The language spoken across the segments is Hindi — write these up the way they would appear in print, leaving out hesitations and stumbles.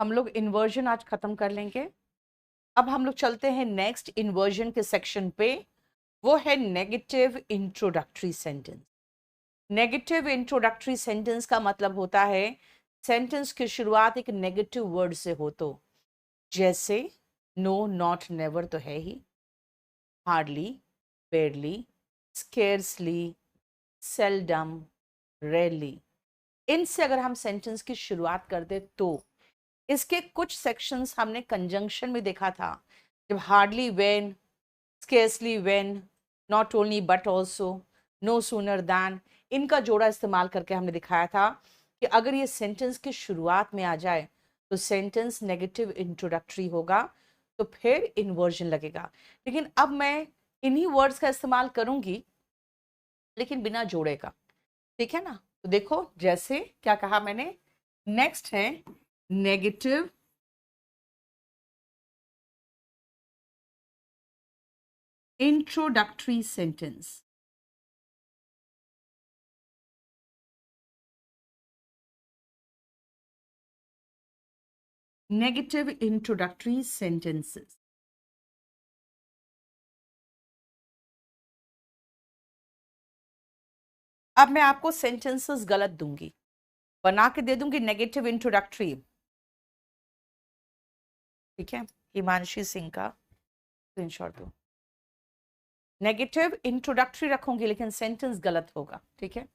हम लोग इन्वर्जन आज खत्म कर लेंगे। अब हम लोग चलते हैं नेक्स्ट इन्वर्जन के सेक्शन पे। वो है negative introductory sentence. Negative introductory sentence का मतलब होता है सेंटेंस की शुरुआत एक नेगेटिव वर्ड से हो। तो जैसे नो, नॉट, नेवर तो है ही, hardly, barely, scarcely, seldom, rarely, इनसे अगर हम सेंटेंस की शुरुआत कर दे तो इसके कुछ सेक्शंस हमने कंजंक्शन में देखा था। जब hardly when, scarcely when, not only but also, no sooner than, इनका जोड़ा इस्तेमाल करके हमने दिखाया था कि अगर ये सेंटेंस की शुरुआत में आ जाए तो सेंटेंस नेगेटिव इंट्रोडक्टरी होगा, तो फिर इन्वर्जन लगेगा। लेकिन अब मैं इन्हीं वर्ड्स का इस्तेमाल करूंगी लेकिन बिना जोड़े का। ठीक है ना? तो देखो जैसे क्या कहा मैंने। नेक्स्ट है negative introductory sentence. Negative introductory sentences. अब मैं आपको सेंटेंसेस गलत दूंगी, बना के दे दूंगी नेगेटिव इंट्रोडक्टरी। ठीक है, हिमांशी सिंह का स्क्रीनशॉट दो। नेगेटिव इंट्रोडक्टरी रखूंगी लेकिन सेंटेंस गलत होगा। ठीक है।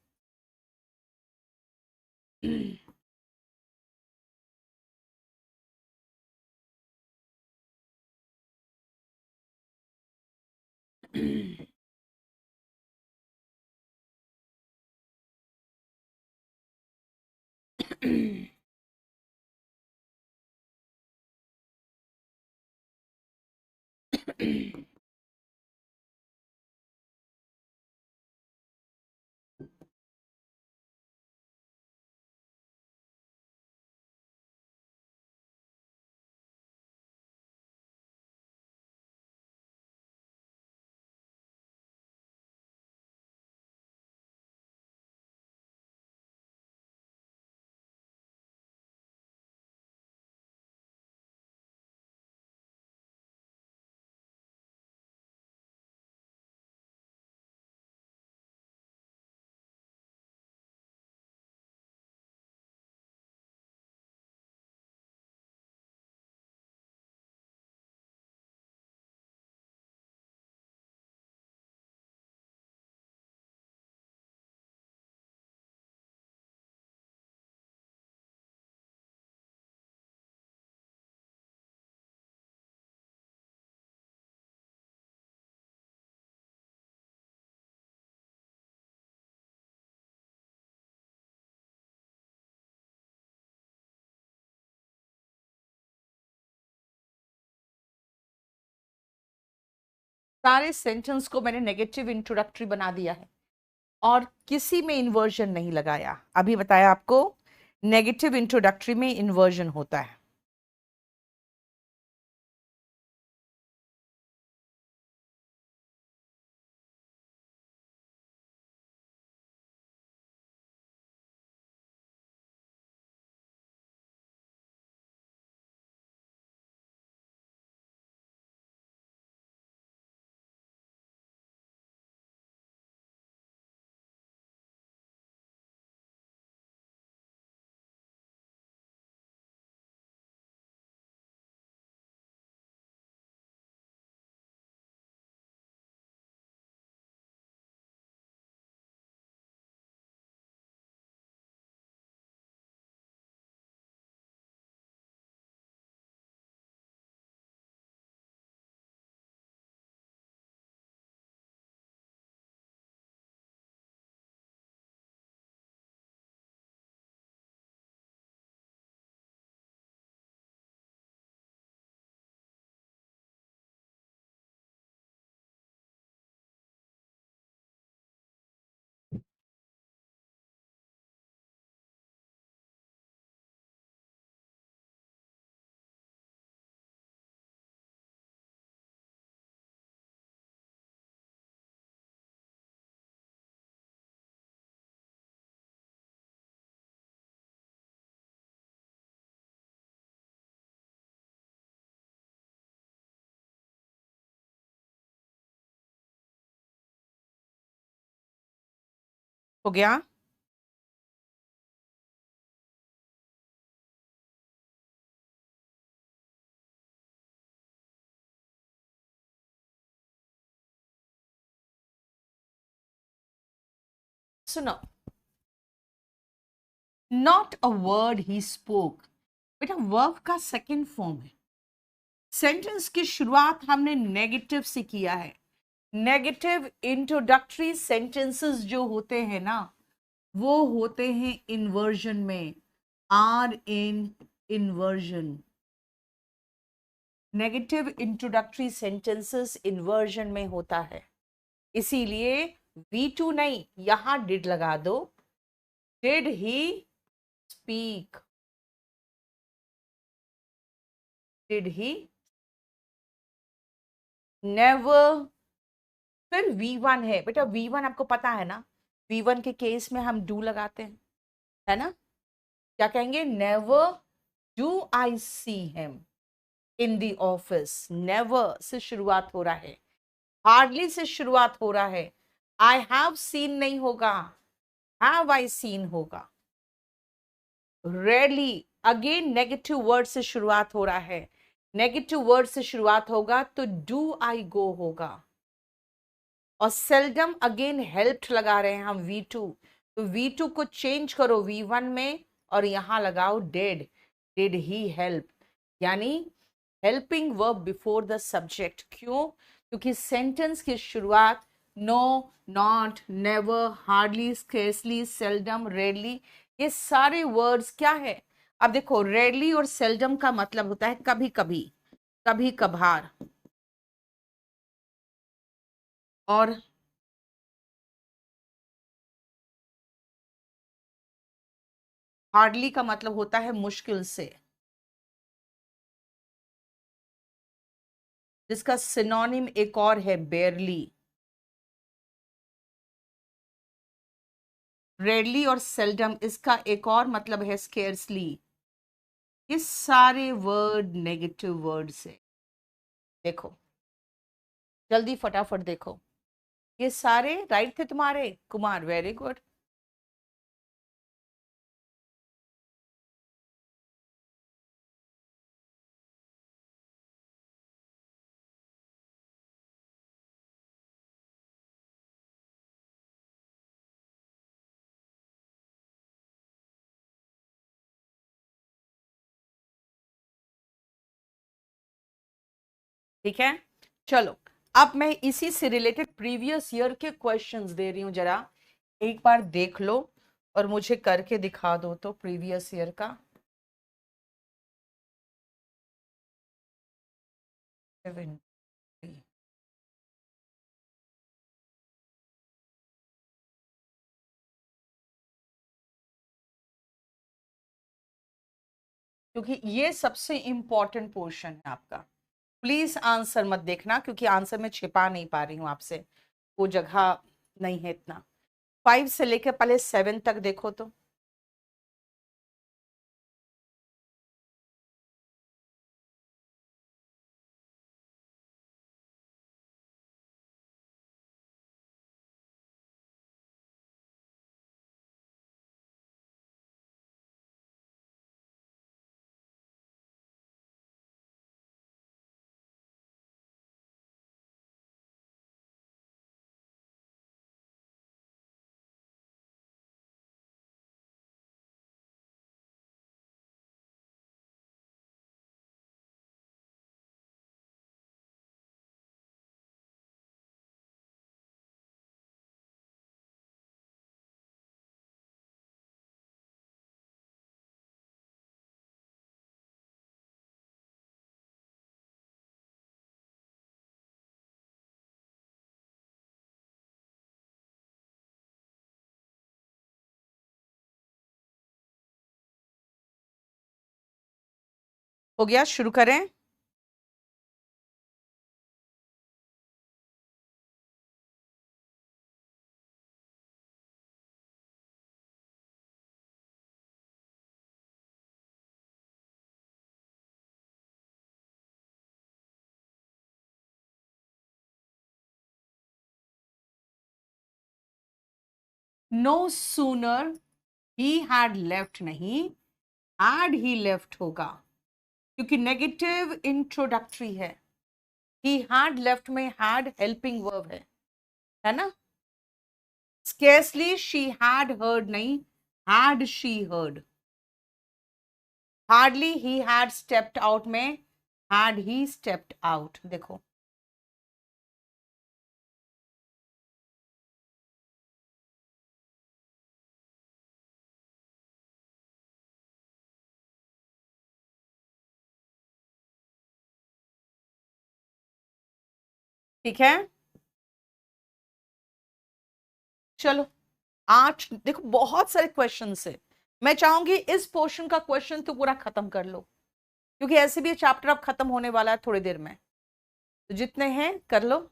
सारे सेंटेंस को मैंने नेगेटिव इंट्रोडक्टरी बना दिया है और किसी में इन्वर्जन नहीं लगाया। अभी बताया आपको नेगेटिव इंट्रोडक्टरी में इन्वर्जन होता है। हो गया? सुनो, not a word he spoke, बेटा वर्ब का सेकंड फॉर्म है। सेंटेंस की शुरुआत हमने नेगेटिव से किया है। नेगेटिव इंट्रोडक्टरी सेंटेंसेस जो होते हैं ना, वो होते हैं इन्वर्जन में, are in inversion. Negative introductory sentences inversion में होता है, इसीलिए V2 नहीं, यहां डिड लगा दो। Did he speak, did he never. फिर V1 है बेटा, V1 आपको पता है ना, V1 के केस में हम डू लगाते हैं, है ना? क्या कहेंगे? Never do I see him in the office. Never say शुरुआत हो रहा है, हार्डली से शुरुआत हो रहा है। आई हैव सीन नहीं होगा, हैव आई सीन होगा। रेयरली, अगेन नेगेटिव वर्ड से शुरुआत हो रहा है, नेगेटिव वर्ड से शुरुआत होगा तो डू आई गो होगा। और सेल्डम, अगेन हेल्प्ड लगा रहे हैं हम V2, तो V2 को चेंज करो V1 में और यहां लगाओ डिड। डिड ही हेल्प, यानी helping verb before the subject. क्यों? क्योंकि सेंटेंस की शुरुआत no, not, never, hardly, scarcely, seldom, rarely, ये सारे वर्ड्स क्या है? अब देखो, रेयरली और सेल्डम का मतलब होता है कभी कभी, कभी कभार, और हार्डली का मतलब होता है मुश्किल से, जिसका सिनोनिम एक और है बेयरली। रेयरली और सेल्डम, इसका एक और मतलब है स्केर्सली। ये सारे वर्ड नेगेटिव वर्ड्स है। देखो जल्दी फटाफट देखो, ये सारे राइट थे तुम्हारे कुमार, वेरी गुड। ठीक है, चलो अब मैं इसी से रिलेटेड प्रीवियस ईयर के क्वेश्चंस दे रही हूं, जरा एक बार देख लो और मुझे करके दिखा दो तो प्रीवियस ईयर का। क्योंकि ये सबसे इंपॉर्टेंट पोर्शन है आपका। प्लीज आंसर मत देखना, क्योंकि आंसर मैं छिपा नहीं पा रही हूँ आपसे, वो जगह नहीं है इतना। 5 से लेकर पहले 7 तक देखो तो। हो गया, शुरू करें? No sooner he had left, नहीं हैड ही लेफ्ट होगा, क्योंकि नेगेटिव इंट्रोडक्टरी है। ही हैड लेफ्ट में हैड हेल्पिंग वर्ब है ना। स्केर्सली शी हैड हर्ड, नहीं had she heard. Hardly he had stepped out में हैड ही स्टेप्ड आउट। देखो ठीक है। चलो 8, देखो बहुत सारे क्वेश्चन है। मैं चाहूंगी इस पोर्शन का क्वेश्चन तो पूरा खत्म कर लो, क्योंकि ऐसे भी चैप्टर अब खत्म होने वाला है थोड़ी देर में, तो जितने हैं कर लो।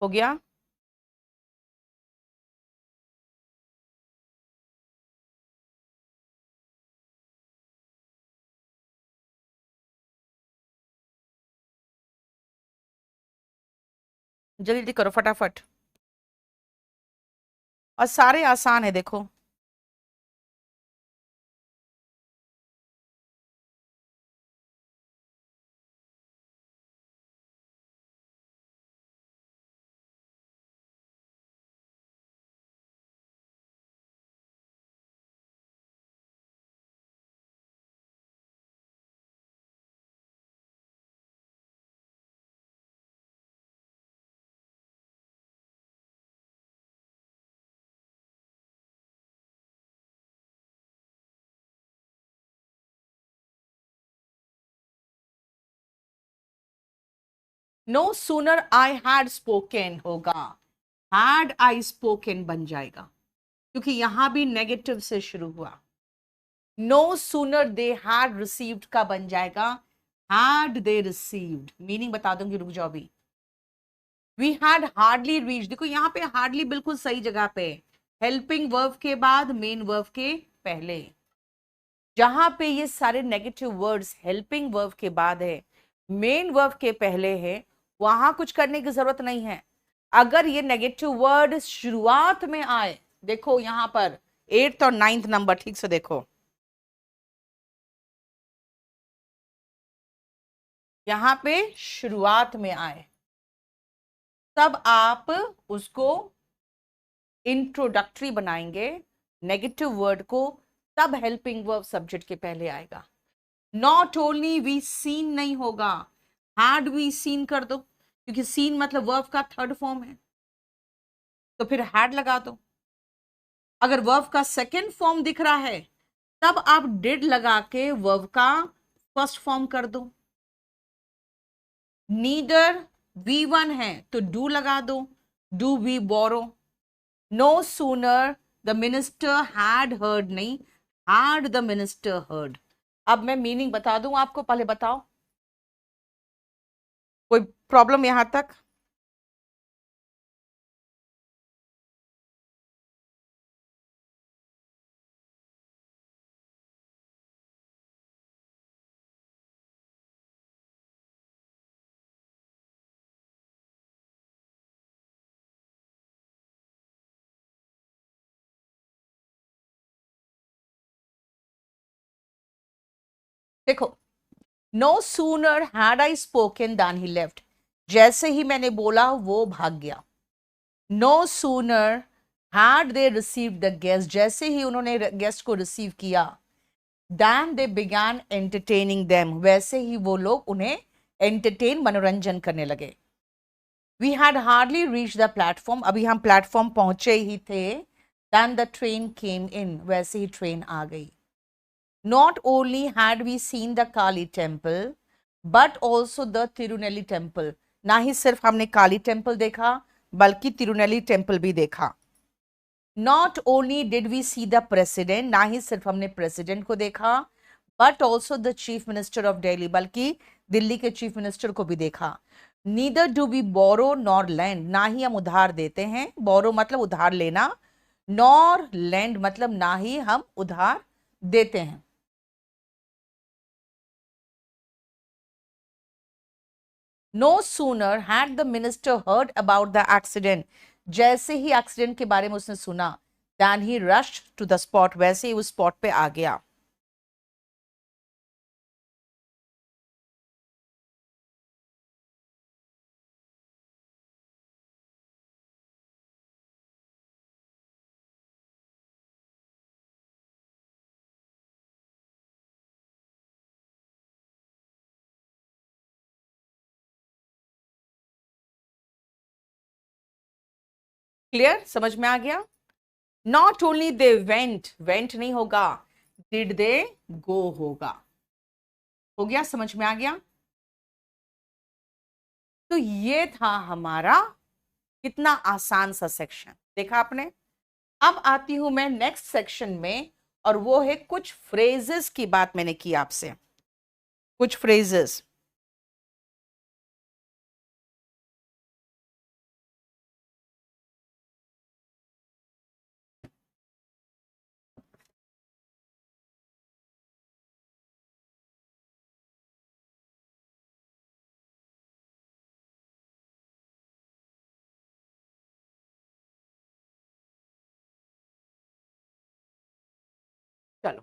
हो गया। जल्दी करो फटाफट, और सारे आसान है देखो। No sooner I had spoken होगा, हैड आई स्पोकन बन जाएगा, क्योंकि यहां भी नेगेटिव से शुरू हुआ। No sooner they had received का बन जाएगा हैड दे रिसीव्ड। मीनिंग बता दूंगी, रुक जाओ अभी। वी हैड हार्डली रीच, देखो यहाँ पे हार्डली बिल्कुल सही जगह पे, हेल्पिंग वर्ब के बाद मेन वर्ब के पहले। जहां पे ये सारे नेगेटिव वर्ड्स हेल्पिंग वर्ब के बाद है, मेन वर्ब के पहले है, वहां कुछ करने की जरूरत नहीं है। अगर ये नेगेटिव वर्ड शुरुआत में आए, देखो यहां पर 8th और 9th नंबर, ठीक से देखो, यहां पे शुरुआत में आए, तब आप उसको इंट्रोडक्टरी बनाएंगे नेगेटिव वर्ड को, तब हेल्पिंग वर्ब सब्जेक्ट के पहले आएगा। नॉट ओनली वी सीन नहीं होगा, हैड वी सीन कर दो, क्योंकि सीन मतलब वर्ब का थर्ड फॉर्म है, तो फिर हैड लगा दो। अगर वर्ब का सेकेंड फॉर्म दिख रहा है, तब आप डिड लगा के वर्ब का फर्स्ट फॉर्म कर दो। नीडर V1 है तो डू लगा दो, do we borrow. No sooner the minister had heard, नहीं had the minister heard. अब मैं मीनिंग बता दूं आपको, पहले बताओ कोई प्रॉब्लम यहां तक? देखो, no sooner had I spoken than he left, जैसे ही मैंने बोला वो भाग गया. No sooner had they receive the guest, जैसे ही उन्होंने गेस्ट को रिसीव किया, then they began entertaining them, वैसे ही वो लोग उन्हें एंटरटेन, मनोरंजन करने लगे. We had hardly reach the platform, अभी हम प्लेटफॉर्म पहुंचे ही थे. Then the train came in, वैसे ही ट्रेन आ गई. Not only had we seen the Kali temple, but also the Tirunelli temple. ना ही सिर्फ हमने काली टेम्पल देखा, बल्कि तिरुनेली टेम्पल भी देखा. Not only did we see the president, ना ही सिर्फ हमने प्रेसिडेंट को देखा, but also the chief minister of Delhi, बल्कि दिल्ली के चीफ मिनिस्टर को भी देखा. Neither do we borrow nor lend, ना ही हम उधार देते हैं, borrow मतलब उधार लेना, nor lend मतलब ना ही हम उधार देते हैं. No sooner had the minister heard about the accident, जैसे ही एक्सीडेंट के बारे में उसने सुना, than he rushed to the spot, वैसे ही उस स्पॉट पे आ गया. क्लियर, समझ में आ गया? Not only they went, went नहीं होगा, डिड दे गो होगा. हो गया, समझ में आ गया? तो ये था हमारा कितना आसान सा सेक्शन, देखा आपने. अब आती हूं मैं नेक्स्ट सेक्शन में, और वो है कुछ फ्रेजेस की बात मैंने की आपसे. कुछ फ्रेजेस. चलो,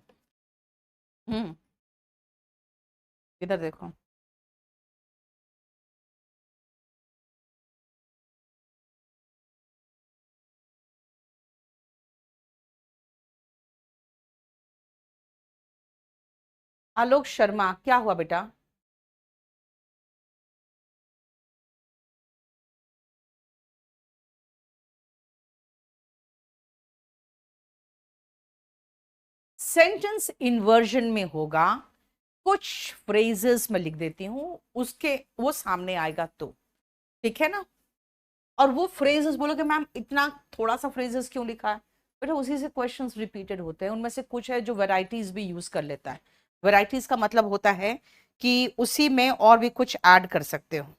इधर देखो. आलोक शर्मा, क्या हुआ बेटा? सेंटेंस इन्वर्जन में होगा, कुछ फ्रेजेस में लिख देती हूं, उसके वो सामने आएगा तो ठीक है ना. और वो फ्रेजेस बोलोगे मैम इतना थोड़ा सा फ्रेजेस क्यों लिखा है? बेटा उसी से क्वेश्चंस रिपीटेड होते हैं, उनमें से कुछ है जो वेराइटीज भी यूज कर लेता है. वेराइटीज का मतलब होता है कि उसी में और भी कुछ ऐड कर सकते हो.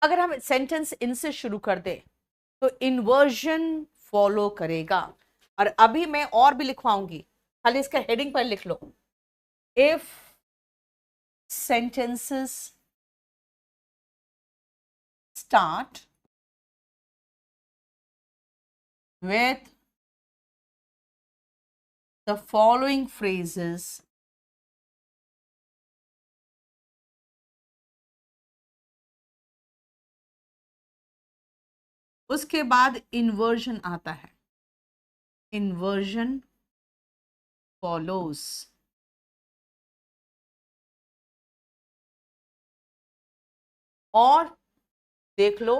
अगर हम सेंटेंस इनसे शुरू कर दे, तो इन्वर्जन फॉलो करेगा। और अभी मैं और भी लिखवाऊंगी, खाली इसका हेडिंग पर लिख लो। If sentences start with the following phrases, उसके बाद inversion आता है, inversion follows। और देख लो,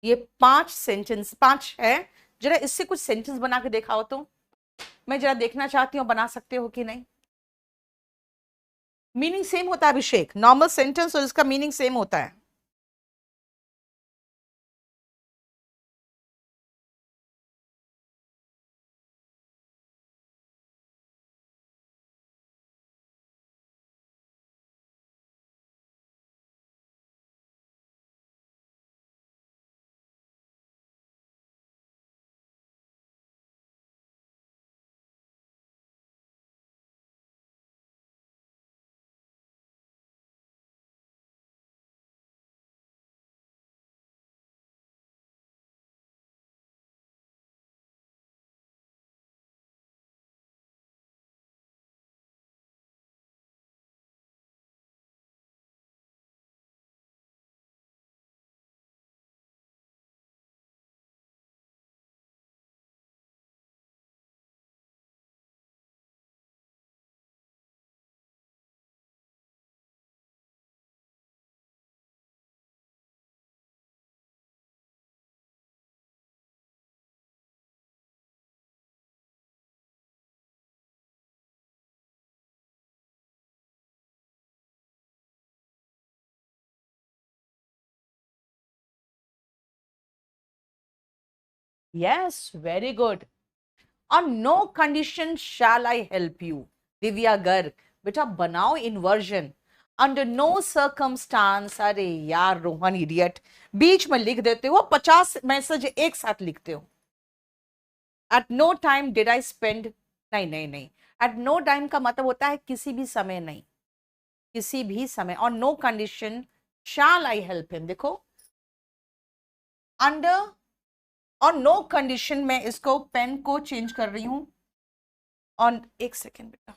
ये 5 सेंटेंस, 5 है, जरा इससे कुछ सेंटेंस बना के दिखाओ तो, मैं जरा देखना चाहती हूँ बना सकते हो कि नहीं। मीनिंग सेम होता है अभिषेक, नॉर्मल सेंटेंस और इसका मीनिंग सेम होता है। Yes, very good. On no condition shall I help you, Divya Garg. बेटा बनाओ इन्वर्जन। अंडर नो सर्कमस्टांस, अरे यार रोहन इडियट, बीच में लिख देते हो, 50 मैसेज एक साथ लिखते हो। At no time did I spend, नहीं नहीं नहीं, एट नो टाइम का मतलब होता है किसी भी समय नहीं, किसी भी समय। On no condition shall I help him, देखो अंडर और नो कंडीशन में इसको पेन को चेंज कर रही हूं। ऑन, एक सेकेंड बेटा,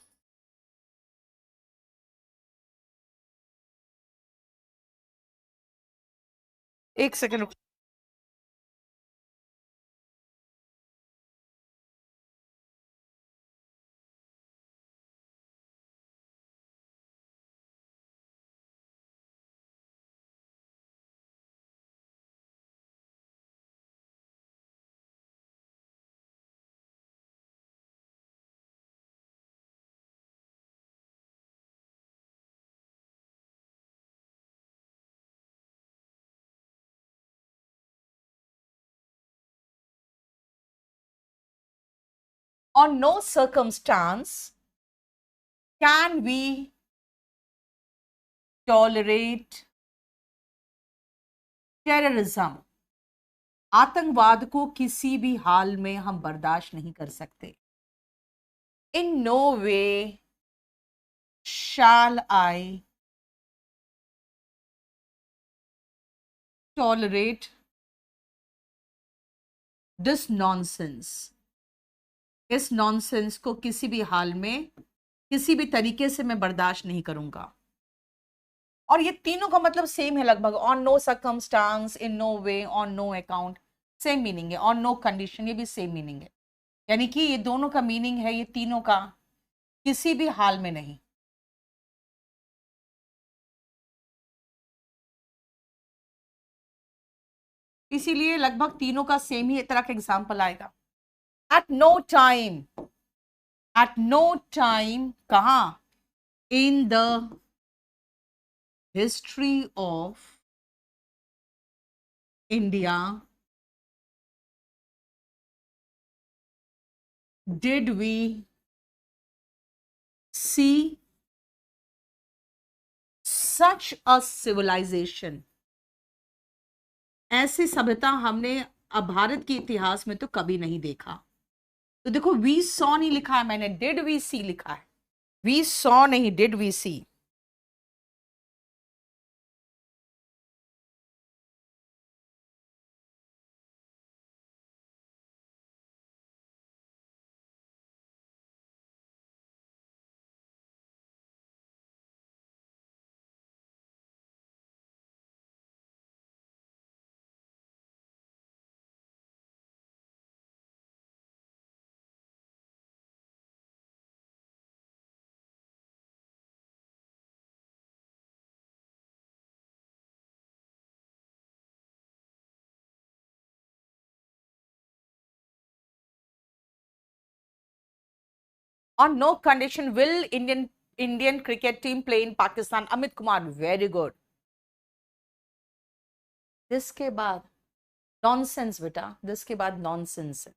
एक second. On no circumstance can we tolerate terrorism, आतंकवाद को किसी भी हाल में हम बर्दाश्त नहीं कर सकते। In no way shall I tolerate this nonsense, इस नॉनसेंस को किसी भी हाल में, किसी भी तरीके से मैं बर्दाश्त नहीं करूंगा। और ये तीनों का मतलब सेम है लगभग। On no circumstance, in no way, on no account, same meaning है। ऑन नो कंडीशन, ये भी सेम मीनिंग है। यानी कि ये दोनों का मीनिंग है, ये तीनों का, किसी भी हाल में नहीं। इसीलिए लगभग तीनों का सेम ही तरह का एग्जाम्पल आएगा। At no time, at no time कहां, in the history of India did we see such a civilization, ऐसी सभ्यता हमने अब भारत के इतिहास में तो कभी नहीं देखा। तो देखो वी सॉ नहीं लिखा है मैंने, डिड वी सी लिखा है, वी सॉ नहीं, did we see. On no condition will Indian cricket team play in Pakistan. Amit Kumar, very good. जिसके बाद नॉनसेंस बेटा, जिसके बाद नॉनसेंस है।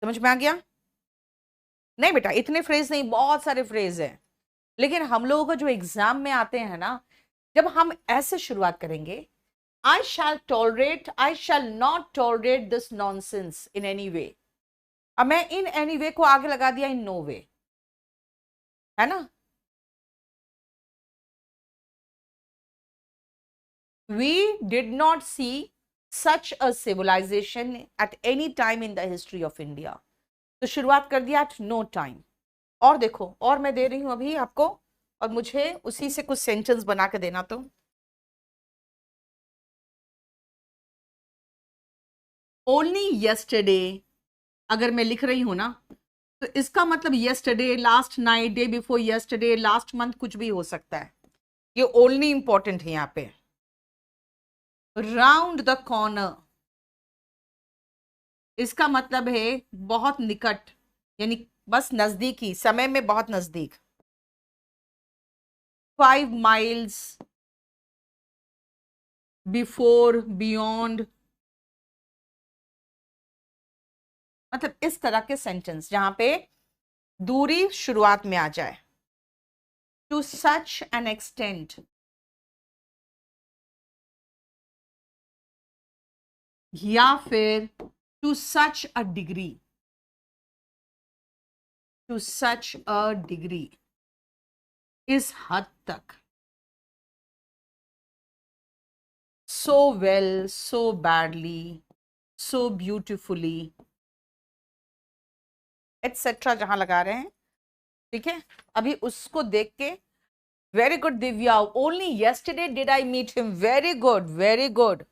समझ में आ गया? नहीं बेटा इतने फ्रेज नहीं, बहुत सारे फ्रेज हैं, लेकिन हम लोगों को जो एग्जाम में आते हैं ना, जब हम ऐसे शुरुआत करेंगे, I shall not tolerate this nonsense in any way. अब मैं इन एनी वे को आगे लगा दिया इन नो वे, है ना? We did not see such a civilization at any time in the history of India. तो शुरुआत कर दिया at no time। और देखो, और मैं दे रही हूं अभी आपको, और मुझे उसी से कुछ सेंटेंस बना के देना। तो ओनली यस्टरडे अगर मैं लिख रही हूं ना, तो इसका मतलब yesterday, last night, day before yesterday, last month, कुछ भी हो सकता है। ये ओनली इंपॉर्टेंट है यहाँ पे। राउंड द कॉर्नर, इसका मतलब है बहुत निकट, यानी बस नजदीकी, समय में बहुत नजदीक। 5 miles, बिफोर, बियॉन्ड, मतलब इस तरह के सेंटेंस जहां पे दूरी शुरुआत में आ जाए। टू सच एन एक्सटेंट, या फिर to such a degree, to such a degree, इस हद तक। So well, so badly, so beautifully, etcetera जहां लगा रहे हैं। ठीक है, अभी उसको देख के, very good Divya, only yesterday did I meet him, very good, very good.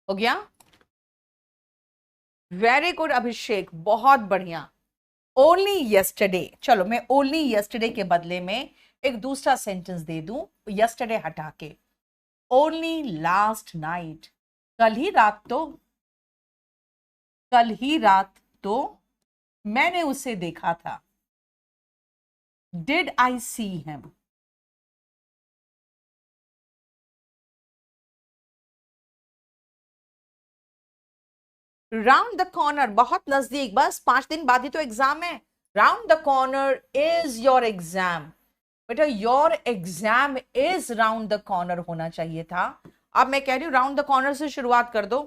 हो गया? वेरी गुड अभिषेक, बहुत बढ़िया। ओनली यस्टरडे, चलो मैं ओनली यस्टरडे के बदले में एक दूसरा सेंटेंस दे दूं, यस्टरडे हटा के। ओनली लास्ट नाइट, कल ही रात तो, कल ही रात तो मैंने उसे देखा था। Did I see him, round the corner, बहुत नजदीक, बस 5 दिन बाद ही तो एग्जाम है। Round the corner is your exam, बेटा your exam is round the corner होना चाहिए था। अब मैं कह रही हूं राउंड द कॉर्नर से शुरुआत कर दो,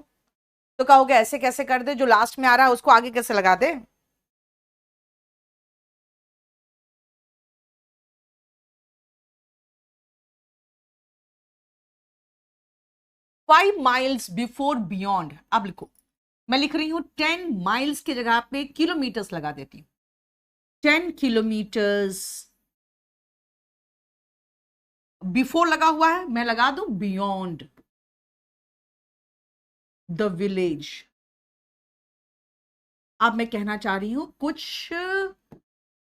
तो कहोगे ऐसे कैसे कर दे, जो लास्ट में आ रहा है उसको आगे कैसे लगा दे। 5 miles before beyond। अब लिखो, मैं लिख रही हूं 10 माइल्स की जगह पे किलोमीटर्स लगा देती हूं। 10 किलोमीटर्स बिफोर लगा हुआ है, मैं लगा दूं बियॉन्ड द विलेज। अब मैं कहना चाह रही हूं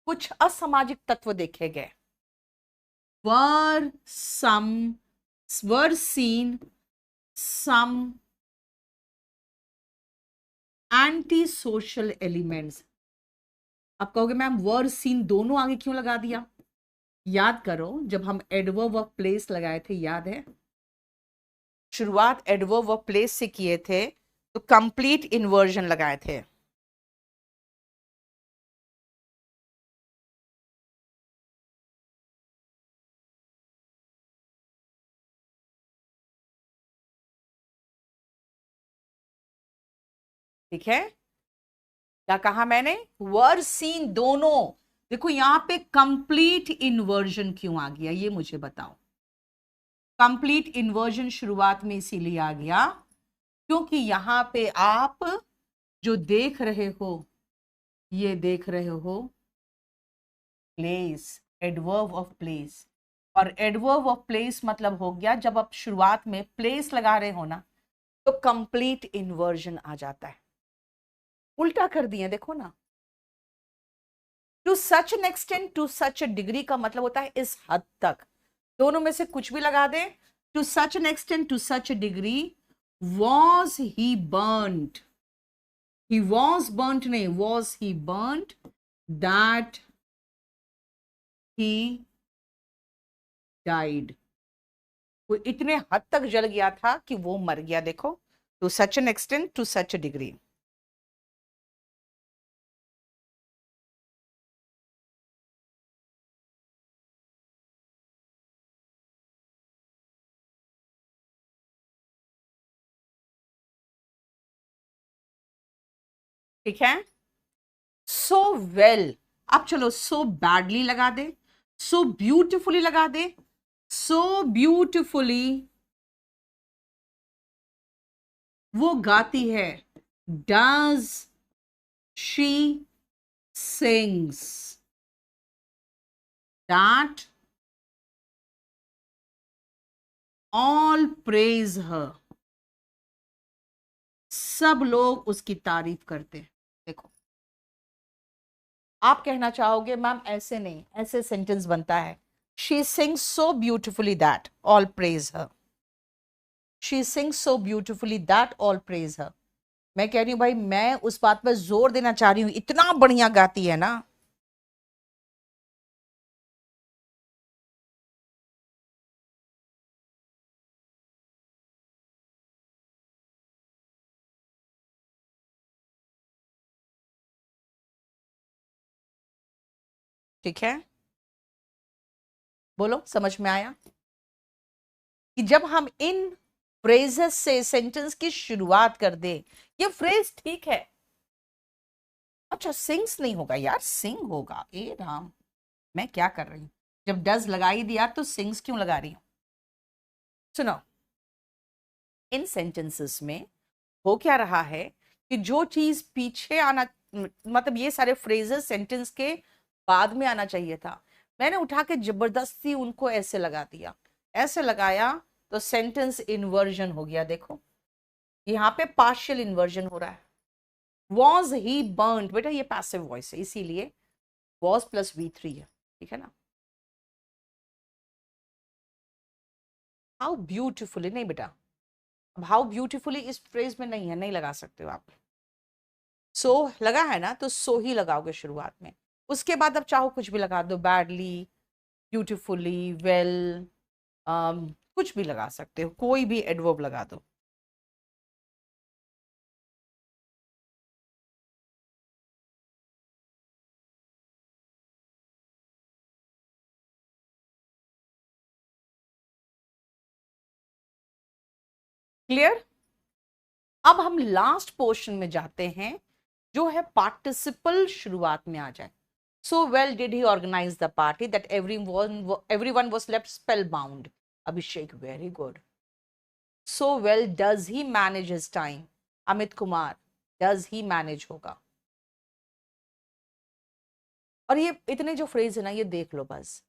कुछ असामाजिक तत्व देखे गए। were seen some anti social elements. आप कहोगे मैम वर सीन दोनों आगे क्यों लगा दिया? याद करो, जब हम एडवर्ब ऑफ प्लेस लगाए थे, याद है? शुरुआत एडवर्ब ऑफ प्लेस से किए थे, तो कंप्लीट इन्वर्जन लगाए थे। ठीक है, क्या कहा मैंने? वर सीन दोनों। देखो यहां पे कंप्लीट इन्वर्जन क्यों आ गया, ये मुझे बताओ। कंप्लीट इन्वर्जन शुरुआत में इसीलिए आ गया क्योंकि यहां पे आप जो देख रहे हो, ये देख रहे हो प्लेस, एडवर्ब ऑफ प्लेस। और एडवर्ब ऑफ प्लेस मतलब हो गया, जब आप शुरुआत में प्लेस लगा रहे हो ना, तो कंप्लीट इन्वर्जन आ जाता है। उल्टा कर दिए, देखो ना। To such an extent, to such a degree का मतलब होता है इस हद तक। दोनों में से कुछ भी लगा दे। To such an extent, to such a degree was he burned. He was burned नहीं, was he burned that he died. वो इतने हद तक जल गया था कि वो मर गया। देखो, to such an extent, to such a degree. ठीक है, सो वेल। अब चलो सो बैडली लगा दे, सो ब्यूटिफुली लगा दे। सो ब्यूटिफुली वो गाती है। Does she sings that all praise her. सब लोग उसकी तारीफ करते हैं। देखो, आप कहना चाहोगे मैम ऐसे नहीं, ऐसे सेंटेंस बनता है। She sings so beautifully that all praise her. She sings so beautifully that all praise her. मैं कह रही हूं भाई, मैं उस बात पर जोर देना चाह रही हूं, इतना बढ़िया गाती है ना। ठीक है, बोलो समझ में आया कि जब हम इन फ्रेजेस से सेंटेंस की शुरुआत कर दे, ये फ्रेज ठीक है। अच्छा सिंग्स नहीं होगा यार, सिंग होगा। ए राम, मैं क्या कर रही हूं? जब डज लगा ही दिया तो सिंग्स क्यों लगा रही हूं? सुनो, इन सेंटेंसेस में हो क्या रहा है कि जो चीज पीछे आना, मतलब ये सारे फ्रेजेस सेंटेंस के बाद में आना चाहिए था, मैंने उठा के जबरदस्ती उनको ऐसे लगा दिया। ऐसे लगाया तो सेंटेंस इन्वर्जन हो गया। देखो यहाँ पे पार्शियल इन्वर्जन हो रहा है। वॉज ही बर्न्ड, बेटा ये पैसिव वॉइस है, इसीलिए वॉज प्लस V3 है। ठीक है ना? हाउ ब्यूटिफुली नहीं बेटा, अब हाउ ब्यूटिफुली इस फ्रेज में नहीं है, नहीं लगा सकते हो आप। सो लगा है ना, तो सो ही लगाओगे शुरुआत में। उसके बाद अब चाहो कुछ भी लगा दो, बैडली, ब्यूटिफुली, वेल, कुछ भी लगा सकते हो, कोई भी एडवर्ब लगा दो। क्लियर? अब हम लास्ट पोर्शन में जाते हैं, जो है पार्टिसिपल शुरुआत में आ जाए। So well did he organise the party that everyone was left spellbound. Abhishek, very good. so well does he manage his time? Amit Kumar, does he manage होगा। और ये इतने जो फ्रेज है ना, ये देख लो बस,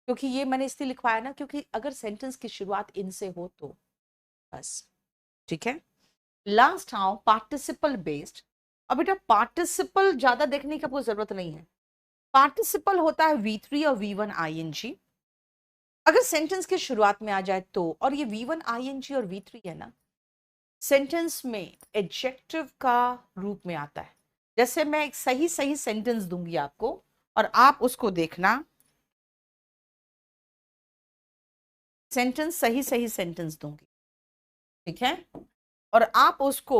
क्योंकि ये मैंने इसलिए लिखवाया ना, क्योंकि अगर सेंटेंस की शुरुआत इनसे हो तो बस। ठीक है, लास्ट आओ पार्टिसिपल बेस्ड। अब बेटा पार्टिसिपल ज्यादा देखने की आपको जरूरत नहीं है। पार्टिसिपल होता है V3 और V1 ING, अगर सेंटेंस की शुरुआत में आ जाए तो। और ये V1 ING और V3 है ना, सेंटेंस में एडजेक्टिव का रूप में आता है। जैसे मैं एक सही सही सेंटेंस दूंगी आपको और आप उसको देखना, सेंटेंस सही सही सेंटेंस दूंगी, ठीक है, और आप उसको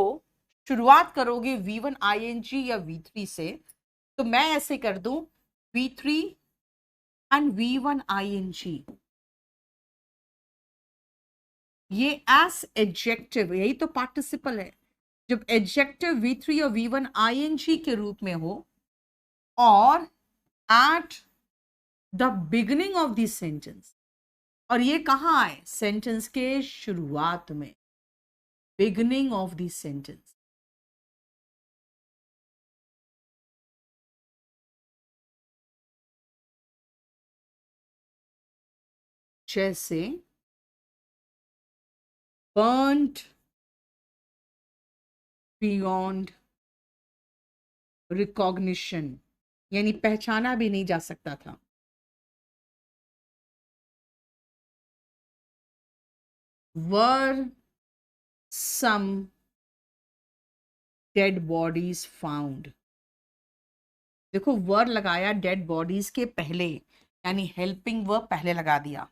शुरुआत करोगे V1 ING या V3 से, तो मैं ऐसे कर दूं V3 एंड V1 ING, ये एस एडजेक्टिव, यही तो पार्टिसिपल है। जब एडजेक्टिव V3 और V1 ING के रूप में हो और at the beginning of this sentence, और ये कहां आए, सेंटेंस के शुरुआत में, बिगिनिंग ऑफ दिस सेंटेंस। जैसे बर्न्ड बियॉन्ड रिकॉग्निशन, यानी पहचाना भी नहीं जा सकता था। वर सम डेड बॉडीज फाउंड, देखो वर लगाया डेड बॉडीज के पहले, यानी हेल्पिंग वर्ब पहले लगा दिया।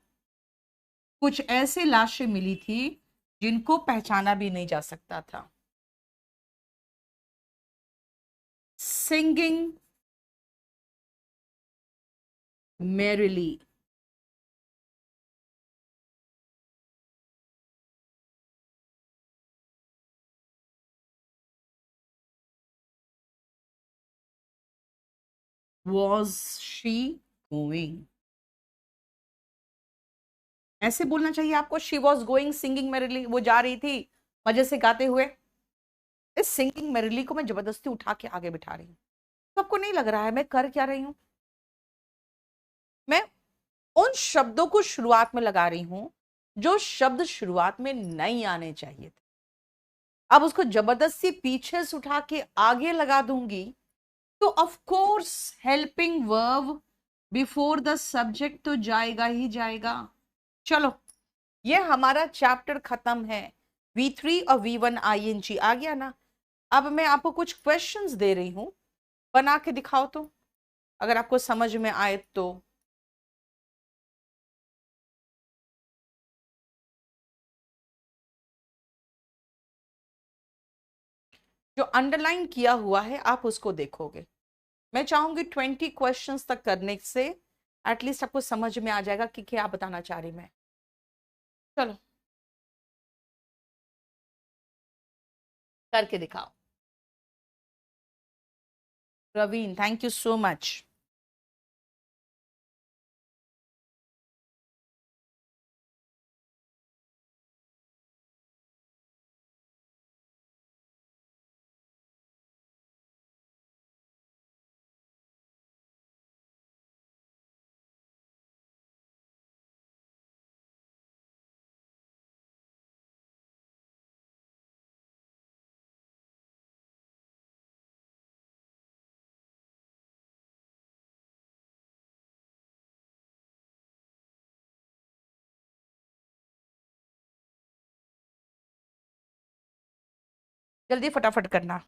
कुछ ऐसे लाशें मिली थी जिनको पहचाना भी नहीं जा सकता था। Singing merrily, was she going, ऐसे बोलना चाहिए आपको, she was going singing merrily, वो जा रही थी मजे से गाते हुए। इस सिंगिंग merrily को मैं जबरदस्ती उठा के आगे बिठा रही हूँ, तो आपको नहीं लग रहा है मैं कर क्या रही हूं? मैं उन शब्दों को शुरुआत में लगा रही हूं जो शब्द शुरुआत में नहीं आने चाहिए थे। अब उसको जबरदस्ती पीछे से उठा के आगे लगा दूंगी, तो of course helping verb before the subject तो जाएगा ही जाएगा। चलो, ये हमारा चैप्टर खत्म है। V3 और V1 ING आ गया ना। अब मैं आपको कुछ क्वेश्चंस दे रही हूं, बना के दिखाओ तो, अगर आपको समझ में आए तो। जो अंडरलाइन किया हुआ है आप उसको देखोगे। मैं चाहूंगी 20 क्वेश्चंस तक करने से एटलीस्ट आपको समझ में आ जाएगा कि क्या बताना चाह रही मैं। चलो करके दिखाओ। Praveen, thank you so much. जल्दी फटाफट करना।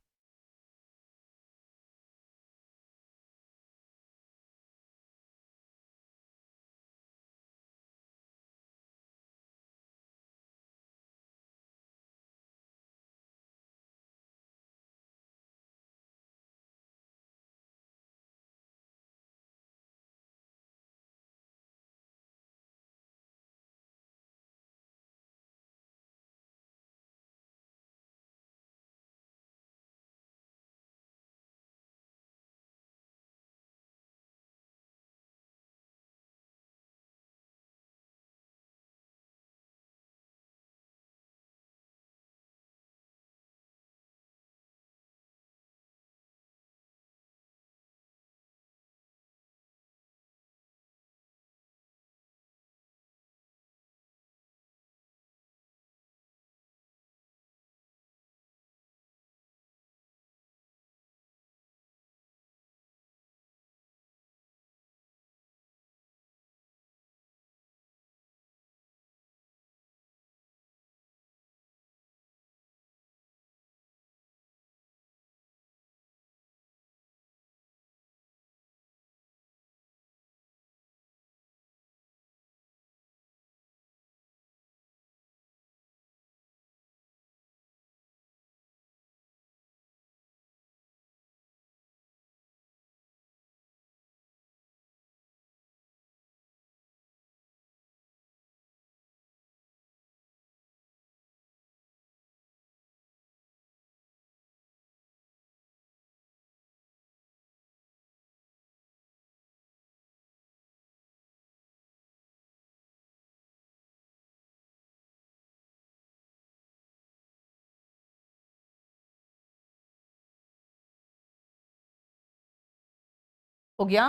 हो गया?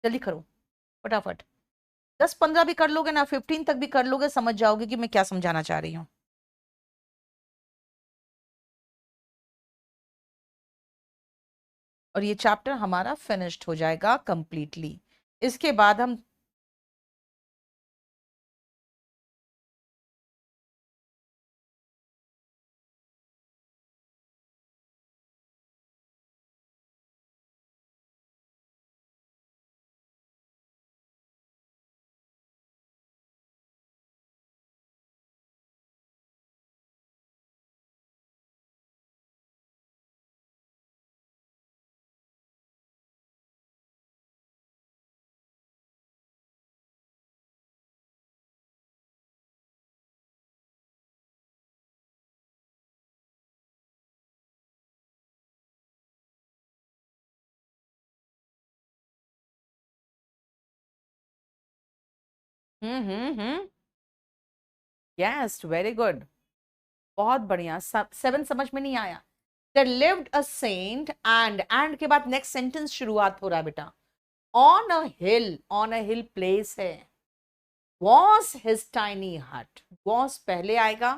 जल्दी करो फटाफट। 10-15 भी कर लोगे ना, 15 तक भी कर लोगे, समझ जाओगे कि मैं क्या समझाना चाह रही हूँ। और ये चैप्टर हमारा फिनिश्ड हो जाएगा कंप्लीटली। इसके बाद हम हम्म, यस वेरी गुड, बहुत बढ़िया। 7 समझ में नहीं आया? There lived a saint and के बाद नेक्स्ट सेंटेंस शुरुआत हो रहा है बेटा। ऑन अ हिल प्लेस है। was his tiny hut, was पहले आएगा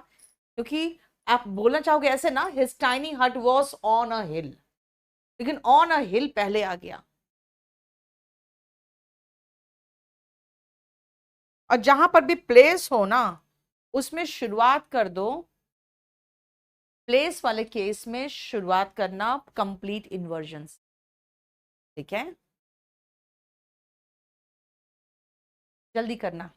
क्योंकि आप बोलना चाहोगे ऐसे ना, his tiny hut was on a hill, लेकिन on a hill पहले आ गया। और जहां पर भी प्लेस हो ना, उसमें शुरुआत कर दो, प्लेस वाले केस में शुरुआत करना कंप्लीट इन्वर्जन। ठीक है, जल्दी करना।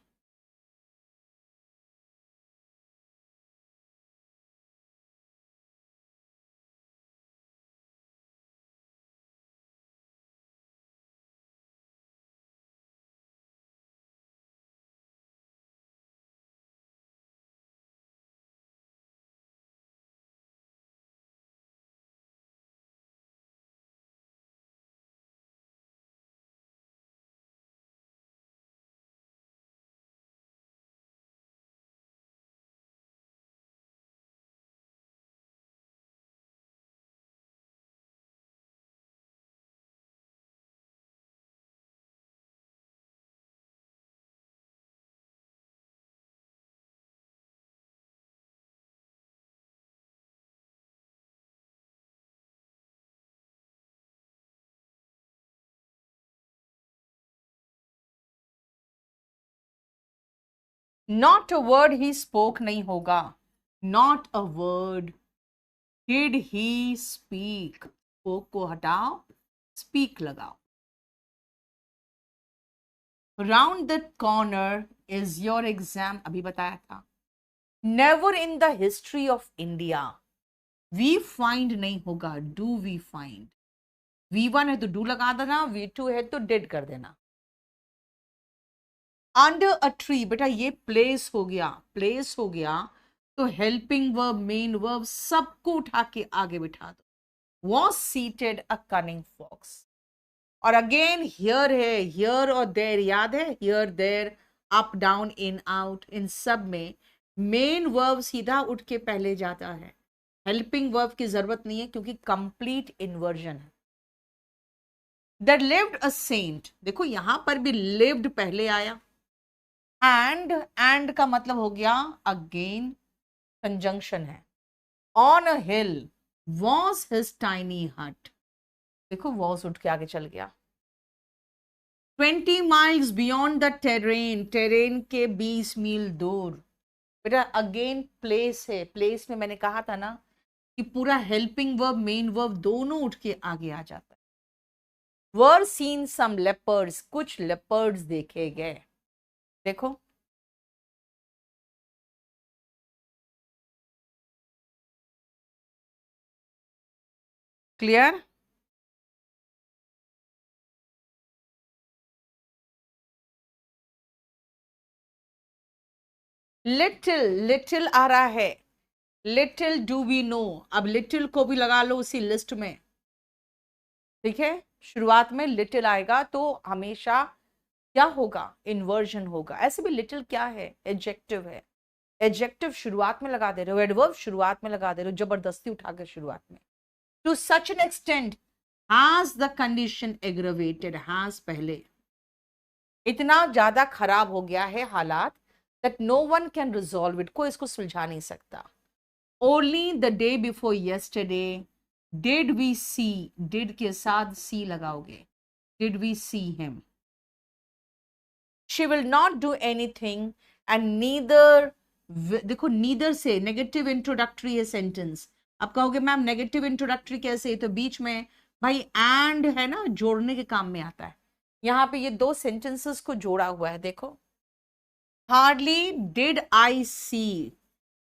Not a word he spoke नहीं होगा, not a word did he speak, spoke को हटाओ, स्पीक लगाओ। Round the corner is your exam, अभी बताया था। Never in the history of India, we find नहीं होगा, डू वी फाइंड। V1 है तो डू लगा देना, V2 है तो डिड कर देना। अंडर अ ट्री, बेटा ये प्लेस हो गया, प्लेस हो गया तो हेल्पिंग वर्ब, मेन वर्ब सबको उठा के आगे बिठा दो। Was seated a cunning fox. और अगेन हियर है, हियर और देयर याद है, here there, up down in out, इन सब में मेन वर्ब सीधा उठ के पहले जाता है, हेल्पिंग वर्ब की जरूरत नहीं है क्योंकि कंप्लीट इन्वर्जन है। There lived a saint, देखो यहां पर भी lived पहले आया, and का मतलब हो गया अगेन कंजंक्शन है। On a hill was his tiny hut, देखो was उठ के आगे चल गया। 20 miles beyond the terrain, terrain के 20 मील दूर, बेटा अगेन प्लेस है, प्लेस में मैंने कहा था ना कि पूरा हेल्पिंग वर्ब मेन वर्ब दोनों उठ के आगे आ जाता है। वर सीन सम लेपर्ड्स, कुछ लेपर्ड्स देखे गए, देखो क्लियर। लिटिल, लिटिल आ रहा है, लिटिल डू वी नो, अब लिटिल को भी लगा लो उसी लिस्ट में। ठीक है, शुरुआत में लिटिल आएगा तो हमेशा क्या होगा, इन्वर्जन होगा। ऐसे भी लिटिल क्या है, एडजेक्टिव है, एडजेक्टिव शुरुआत में लगा दे रहे हो, एडवर्ब शुरुआत में लगा दे रहे हो, जबरदस्ती उठा के शुरुआत में। To such an extent, has the condition aggravated, has पहले इतना ज्यादा खराब हो गया है हालात that no one can resolve it, कोई इसको सुलझा नहीं सकता. Only the day before yesterday did we see, did के साथ सी लगाओगे, did we see him. She will not do anything and neither, देखो नीदर से नेगेटिव इंट्रोडक्टरी है सेंटेंस. आप कहोगे मैम नेगेटिव इंट्रोडक्टरी कैसे, तो बीच में भाई एंड है ना, जोड़ने के काम में आता है. यहाँ पे ये दो सेंटेंसेस को जोड़ा हुआ है, देखो. Hardly did I see,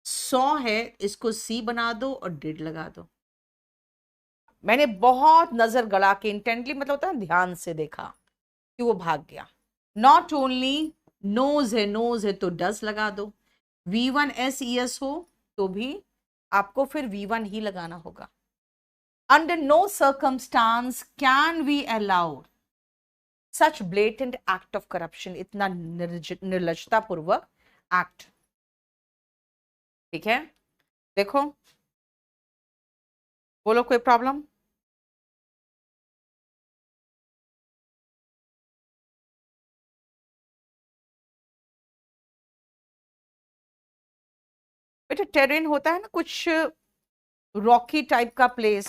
saw है, इसको सी बना दो और डिड लगा दो. मैंने बहुत नजर गड़ा के, इंटेंटली मतलब होता है ध्यान से देखा कि वो भाग गया. नॉट ओनली नोज है तो डस लगा दो. V1SES हो तो भी आपको फिर V1 ही लगाना होगा. Under no circumstance can we allow such blatant act of corruption, इतना निर्लजता पूर्वक एक्ट. ठीक है, देखो, बोलो कोई प्रॉब्लम. बेटा टेरेन होता है ना कुछ रॉकी टाइप का प्लेस,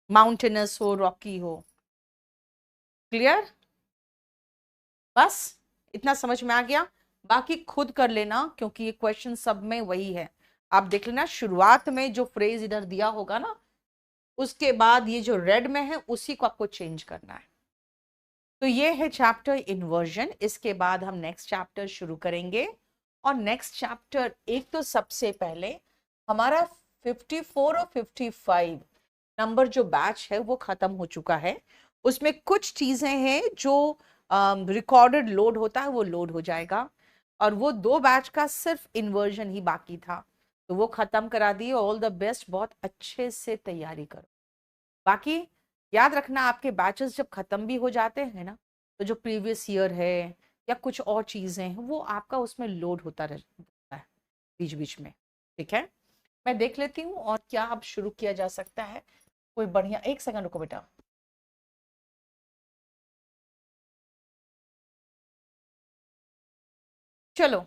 माउंटेनस हो, रॉकी हो. क्लियर, बस इतना समझ में आ गया. बाकी खुद कर लेना क्योंकि ये क्वेश्चन सब में वही है. आप देख लेना शुरुआत में जो फ्रेज इधर दिया होगा ना, उसके बाद ये जो रेड में है उसी को आपको चेंज करना है. तो ये है चैप्टर इन्वर्जन. इसके बाद हम नेक्स्ट चैप्टर शुरू करेंगे. और नेक्स्ट चैप्टर, एक तो सबसे पहले हमारा 54 और 55 नंबर जो बैच है वो खत्म हो चुका है. उसमें कुछ चीजें हैं जो रिकॉर्डेड लोड होता है वो लोड हो जाएगा. और वो दो बैच का सिर्फ इन्वर्जन ही बाकी था, तो वो खत्म करा दिए. ऑल द बेस्ट, बहुत अच्छे से तैयारी करो. बाकी याद रखना, आपके बैचेस जब खत्म भी हो जाते हैं ना, तो जो प्रीवियस ईयर है या कुछ और चीजें हैं वो आपका उसमें लोड होता रहता है बीच बीच में. ठीक है, मैं देख लेती हूँ और क्या अब शुरू किया जा सकता है. कोई बढ़िया, एक सेकंड रुको बेटा. चलो,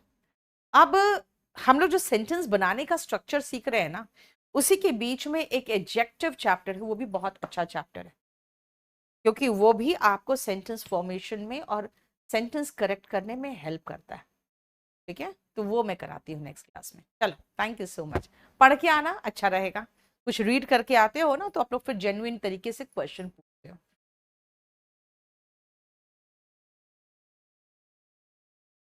अब हम लोग जो सेंटेंस बनाने का स्ट्रक्चर सीख रहे हैं ना, उसी के बीच में एक एडजेक्टिव चैप्टर है, वो भी बहुत अच्छा चैप्टर है क्योंकि वो भी आपको सेंटेंस फॉर्मेशन में और सेंटेंस करेक्ट करने में हेल्प करता है. ठीक है, तो वो मैं कराती हूँ नेक्स्ट क्लास में. चलो, थैंक यू सो मच. पढ़ के आना, अच्छा रहेगा. कुछ रीड करके आते हो ना तो आप लोग फिर जेन्युइन तरीके से क्वेश्चन